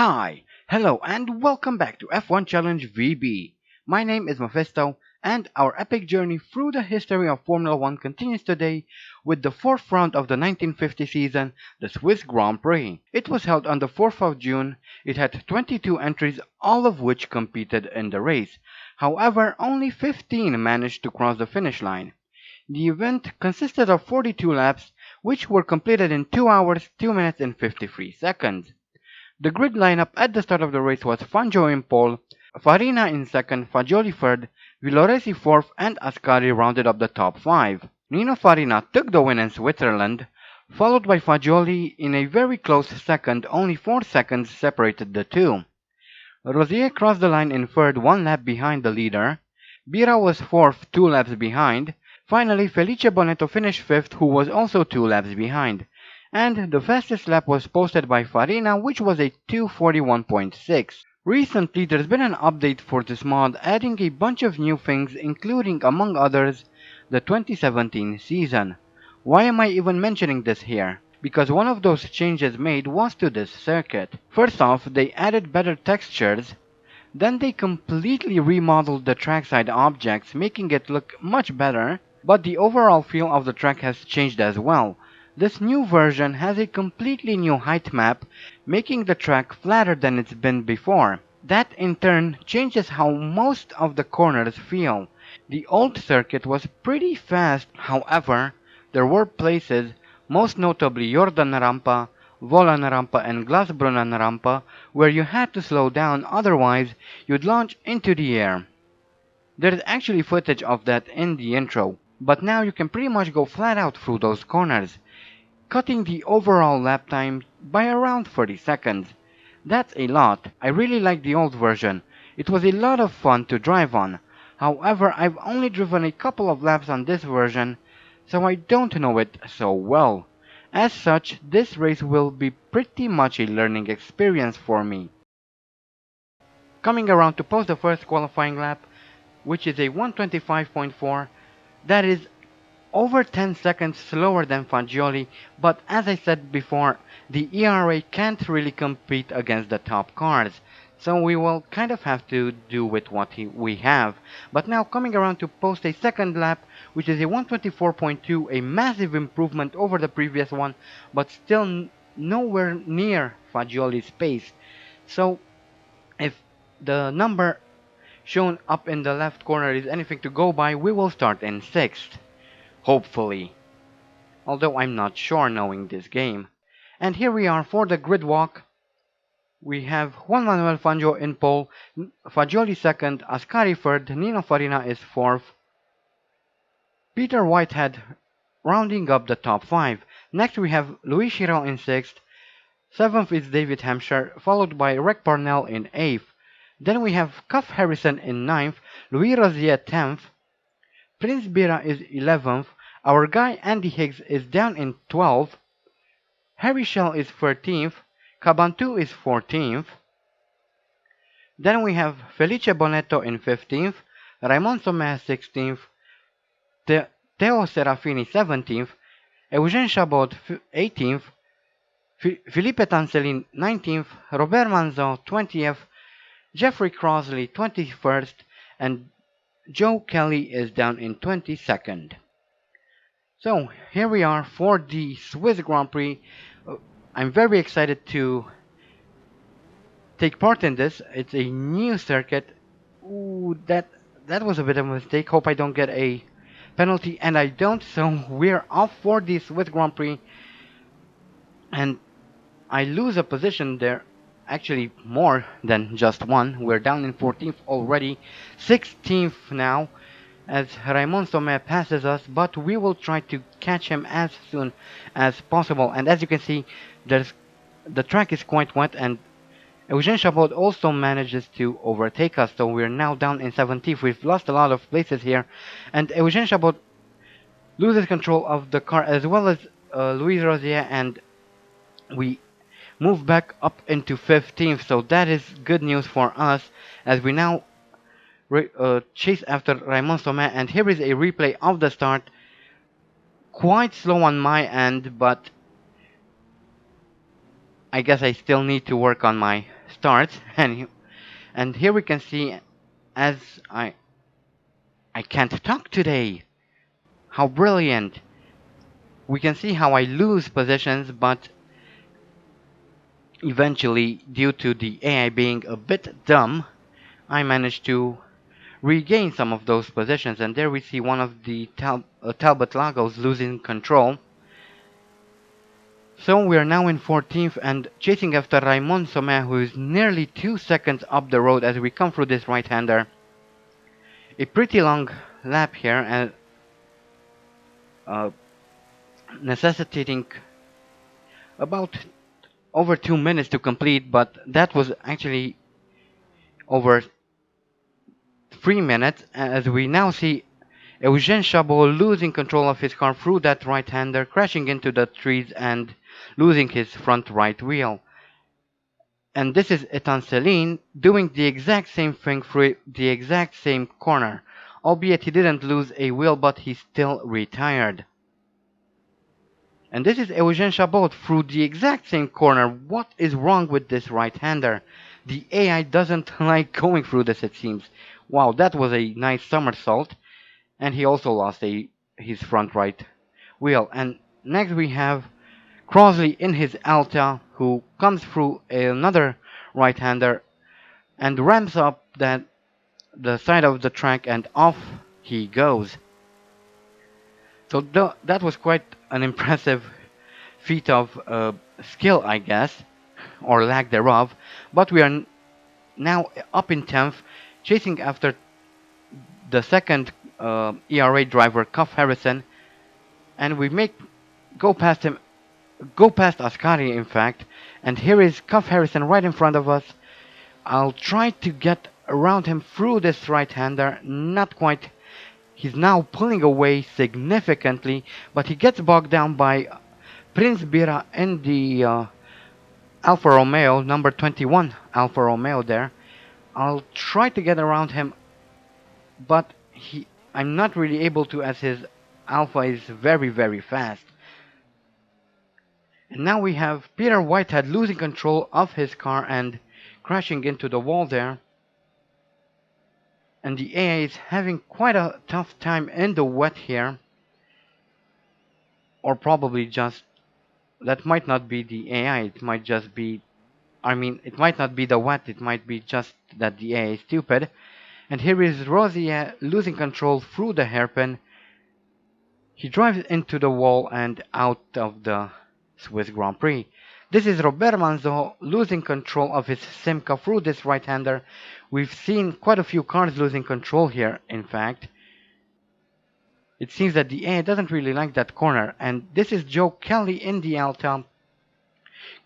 Hi, hello, and welcome back to F1 Challenge VB. My name is Mephisto, and our epic journey through the history of Formula 1 continues today with the fourth round of the 1950 season, the Swiss Grand Prix. It was held on the 4th of June. It had 22 entries, all of which competed in the race. However, only 15 managed to cross the finish line. The event consisted of 42 laps, which were completed in 2 hours, 2 minutes, and 53 seconds. The grid lineup at the start of the race was Fangio in pole, Farina in second, Fagioli third, Villoresi fourth, and Ascari rounded up the top 5. Nino Farina took the win in Switzerland, followed by Fagioli in a very close second. Only 4 seconds separated the two. Rosier crossed the line in third, 1 lap behind the leader. Bira was fourth, 2 laps behind. Finally, Felice Bonetto finished fifth, who was also 2 laps behind. And the fastest lap was posted by Farina, which was a 2:41.6. Recently, there's been an update for this mod, adding a bunch of new things, including, among others, the 2017 season. Why am I even mentioning this here? Because one of those changes made was to this circuit. First off, they added better textures. Then they completely remodeled the trackside objects, making it look much better. But the overall feel of the track has changed as well. This new version has a completely new height map, making the track flatter than it's been before. That in turn changes how most of the corners feel. The old circuit was pretty fast, however, there were places, most notably Jordan Rampa, Volan Rampa and Glasbrunnen Rampa, where you had to slow down, otherwise you'd launch into the air. There's actually footage of that in the intro, but now you can pretty much go flat out through those corners, cutting the overall lap time by around 30 seconds. That's a lot. I really like the old version. It was a lot of fun to drive on. However, I've only driven a couple of laps on this version, so I don't know it so well. As such, this race will be pretty much a learning experience for me. Coming around to post the first qualifying lap, which is a 1:25.4, that is over 10 seconds slower than Fagioli, but as I said before, the ERA can't really compete against the top cars, so we will kind of have to do with what we have. But now coming around to post a second lap, which is a 1:24.2, a massive improvement over the previous one, but still nowhere near Fagioli's pace. So if the number shown up in the left corner is anything to go by, we will start in 6th. Hopefully. Although I'm not sure knowing this game. And here we are for the grid walk. We have Juan Manuel Fangio in pole, Fagioli second, Ascari third, Nino Farina is fourth, Peter Whitehead rounding up the top 5. Next we have Louis Chiron in 6th, 7th is David Hampshire, followed by Rick Parnell in 8th. Then we have Cuff Harrison in 9th, Louis Rosier 10th, Prince Bira is 11th, our guy Andy Higgs is down in 12th, Harry Schell is 13th, Cabantu is 14th, then we have Felice Bonetto in 15th, Raymond Sommer 16th, Theo Serafini 17th, Eugène Chabot 18th, Philippe Tancelin 19th, Robert Manzo 20th, Jeffrey Crosley 21st, and Joe Kelly is down in 22nd. So here we are for the Swiss Grand Prix. I'm very excited to take part in this. It's a new circuit. Ooh, that was a bit of a mistake. Hope I don't get a penalty, and I don't. So we're off for the Swiss Grand Prix, and I lose a position there. Actually, more than just one. We're down in 14th already, 16th now, as Raymond Sommer passes us, but we will try to catch him as soon as possible. And as you can see, the track is quite wet, and Eugène Chabot also manages to overtake us, so we're now down in 17th. We've lost a lot of places here, and Eugène Chabot loses control of the car as well as Louis Rosier, and we move back up into 15th, so that is good news for us as we now chase after Raymond Sommer. And here is a replay of the start. Quite slow on my end, but I guess I still need to work on my starts, and here we can see, as I can't talk today. How brilliant! We can see how I lose positions, but eventually, due to the AI being a bit dumb, I managed to regain some of those positions. And there we see one of the Talbot Lagos losing control. So we are now in 14th and chasing after Raymond Sommer, who is nearly 2 seconds up the road as we come through this right-hander. A pretty long lap here, and necessitating about over 2 minutes to complete, but that was actually over 3 minutes, as we now see Eugene Chabot losing control of his car through that right-hander, crashing into the trees and losing his front right wheel. And this is Etan Celine doing the exact same thing through the exact same corner, albeit he didn't lose a wheel, but he still retired. And this is Eugene Chabot through the exact same corner. What is wrong with this right-hander? The AI doesn't like going through this, it seems. Wow, that was a nice somersault. And he also lost his front right wheel. And next we have Crosley in his Alta, who comes through another right-hander and ramps up the side of the track, and off he goes. So that was quite an impressive feat of skill, I guess, or lack thereof. But we are now up in 10th, chasing after the second ERA driver, Cuff Harrison, and we go past him, go past Ascari, in fact. And here is Cuff Harrison right in front of us. I'll try to get around him through this right-hander. Not quite. He's now pulling away significantly, but he gets bogged down by Prince Bira in the Alfa Romeo, number 21 Alfa Romeo there. I'll try to get around him, but I'm not really able to, as his Alpha is very, very fast. And now we have Peter Whitehead losing control of his car and crashing into the wall there. And the AI is having quite a tough time in the wet here. Or probably just, that might not be the AI, it might just be, it might not be the wet, it might be just that the AI is stupid. And here is Rosier losing control through the hairpin. He drives into the wall and out of the Swiss Grand Prix. This is Robert Manzo losing control of his Simca through this right-hander. We've seen quite a few cars losing control here, in fact. It seems that the AI doesn't really like that corner. And this is Joe Kelly in the Alta,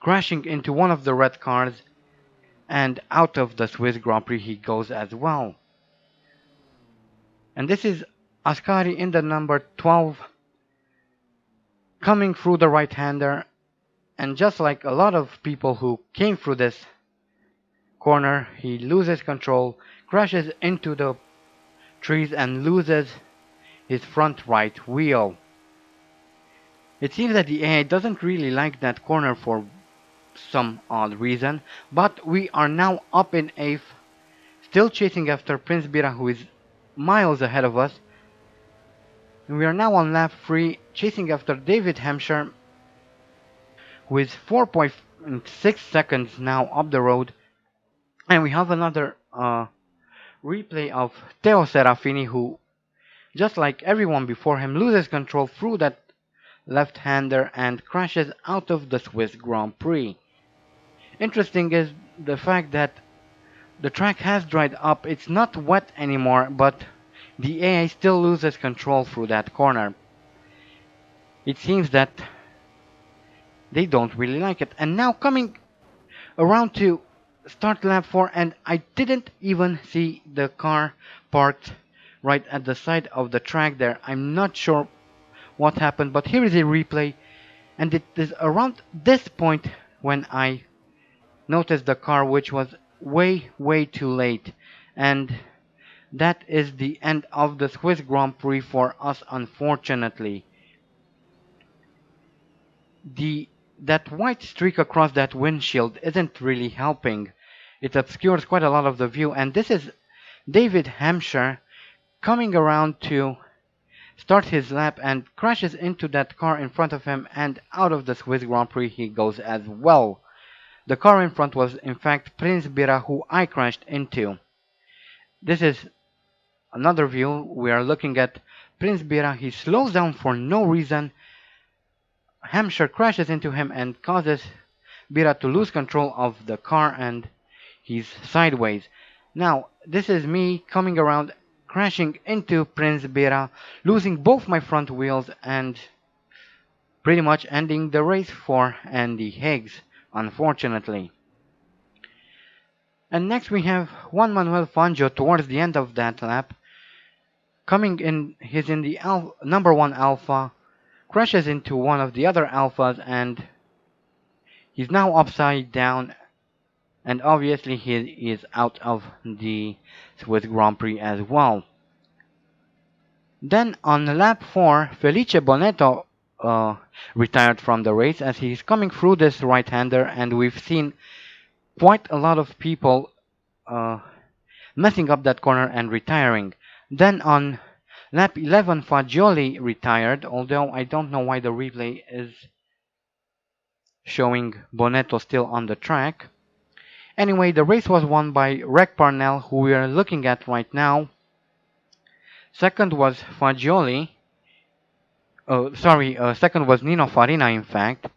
crashing into one of the red cars. And out of the Swiss Grand Prix he goes as well. And this is Ascari in the number 12, coming through the right-hander. And just like a lot of people who came through this corner, he loses control, crashes into the trees and loses his front right wheel. It seems that the AI doesn't really like that corner for some odd reason, but we are now up in 8th, still chasing after Prince Bira, who is miles ahead of us. And we are now on lap 3, chasing after David Hampshire, who is 4.6 seconds now up the road. And we have another replay of Teo Serafini, who, just like everyone before him, loses control through that left-hander and crashes out of the Swiss Grand Prix. Interesting is the fact that the track has dried up. It's not wet anymore, but the AI still loses control through that corner. It seems that they don't really like it. And now coming around to start lap 4, and I didn't even see the car parked right at the side of the track there. I'm not sure what happened, but here is a replay, and it is around this point when I noticed the car, which was way too late. And that is the end of the Swiss Grand Prix for us, unfortunately. That white streak across that windshield isn't really helping. It obscures quite a lot of the view, and this is David Hampshire coming around to start his lap and crashes into that car in front of him, and out of the Swiss Grand Prix he goes as well. The car in front was in fact Prince Bira, who I crashed into. This is another view. We are looking at Prince Bira. He slows down for no reason. Hampshire crashes into him and causes Bira to lose control of the car, and he's sideways. Now, this is me coming around, crashing into Prince Bira, losing both my front wheels, and pretty much ending the race for Andy Higgs, unfortunately. And next we have Juan Manuel Fangio towards the end of that lap. Coming in, he's in the number 1 Alpha, crashes into one of the other Alphas, and he's now upside down, and obviously he is out of the Swiss Grand Prix as well. Then on lap 4, Felice Bonetto retired from the race as he's coming through this right-hander, and we've seen quite a lot of people messing up that corner and retiring. Then on lap 11, Fagioli retired, although I don't know why the replay is showing Bonetto still on the track. Anyway, the race was won by Reg Parnell, who we are looking at right now. Second was Fagioli. Second was Nino Farina, in fact,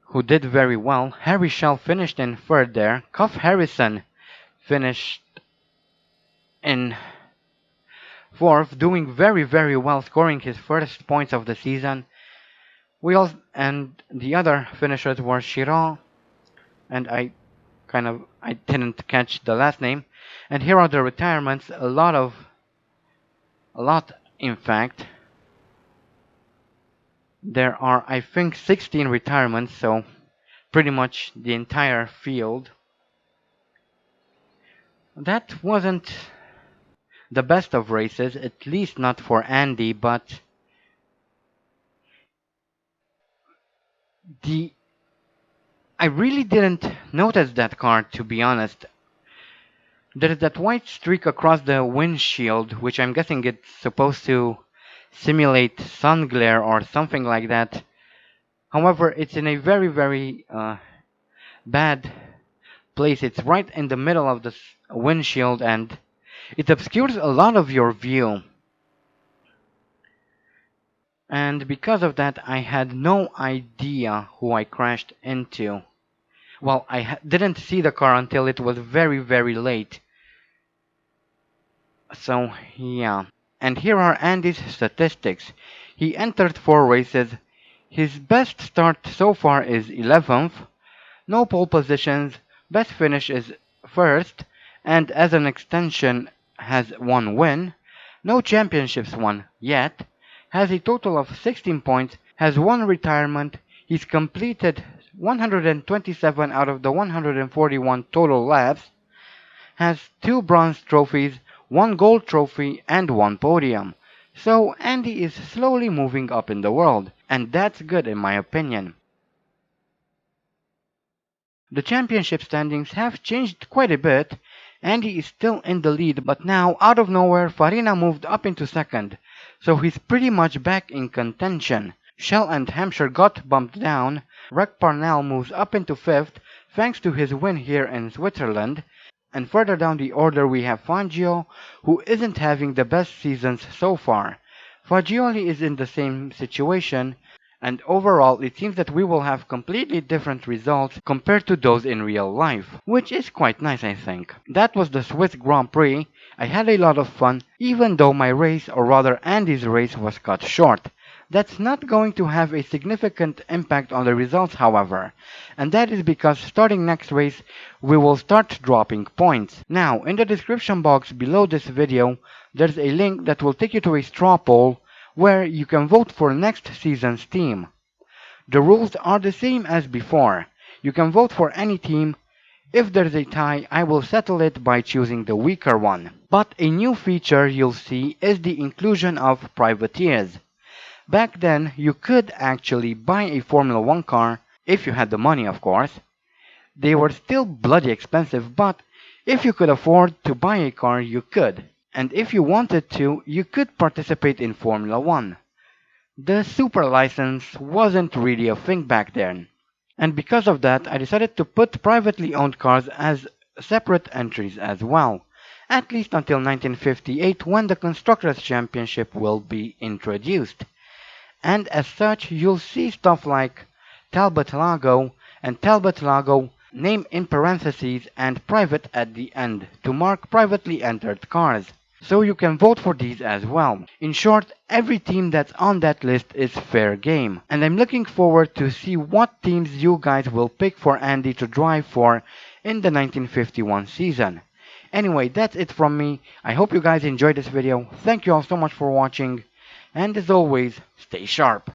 who did very well. Harry Schell finished in third there. Cuff Harrison finished in fourth, doing very, very well, scoring his first points of the season. And the other finishers were Chiron, and I didn't catch the last name. And here are the retirements. A lot, in fact. There are, I think, 16 retirements, so pretty much the entire field. That wasn't the best of races, at least not for Andy, but I really didn't notice that car, to be honest. There's that white streak across the windshield, which I'm guessing it's supposed to simulate sun glare or something like that. However, it's in a very, very bad place. It's right in the middle of the windshield, and it obscures a lot of your view. And because of that, I had no idea who I crashed into. Well, I didn't see the car until it was very, very late. So, yeah. And here are Andy's statistics. He entered 4 races. His best start so far is 11th. No pole positions. Best finish is 1st. And as an extension, has 1 win. No championships won yet. Has a total of 16 points. Has 1 retirement. He's completed 127 out of the 141 total laps. Has 2 bronze trophies, 1 gold trophy, and 1 podium. So Andy is slowly moving up in the world, and that's good in my opinion. The championship standings have changed quite a bit. Andy is still in the lead, but now out of nowhere Farina moved up into second, so he's pretty much back in contention. Schell and Hampshire got bumped down. Reg Parnell moves up into 5th thanks to his win here in Switzerland. And further down the order we have Fangio, who isn't having the best seasons so far. Fagioli is in the same situation, and overall it seems that we will have completely different results compared to those in real life, which is quite nice, I think. That was the Swiss Grand Prix. I had a lot of fun, even though my race, or rather Andy's race, was cut short. That's not going to have a significant impact on the results, however, and that is because starting next race we will start dropping points. Now, in the description box below this video, there's a link that will take you to a straw poll where you can vote for next season's team. The rules are the same as before. You can vote for any team. If there's a tie, I will settle it by choosing the weaker one. But a new feature you'll see is the inclusion of privateers. Back then, you could actually buy a Formula 1 car, if you had the money of course, They were still bloody expensive, but if you could afford to buy a car, you could. And if you wanted to, you could participate in Formula One. The super license wasn't really a thing back then. And because of that, I decided to put privately owned cars as separate entries as well. At least until 1958 when the Constructors' Championship will be introduced. And as such, you'll see stuff like Talbot Lago and Talbot Lago name in parentheses and private at the end to mark privately entered cars. So you can vote for these as well. In short, every team that's on that list is fair game. And I'm looking forward to see what teams you guys will pick for Andy to drive for in the 1951 season. Anyway, that's it from me. I hope you guys enjoyed this video. Thank you all so much for watching. And as always, stay sharp.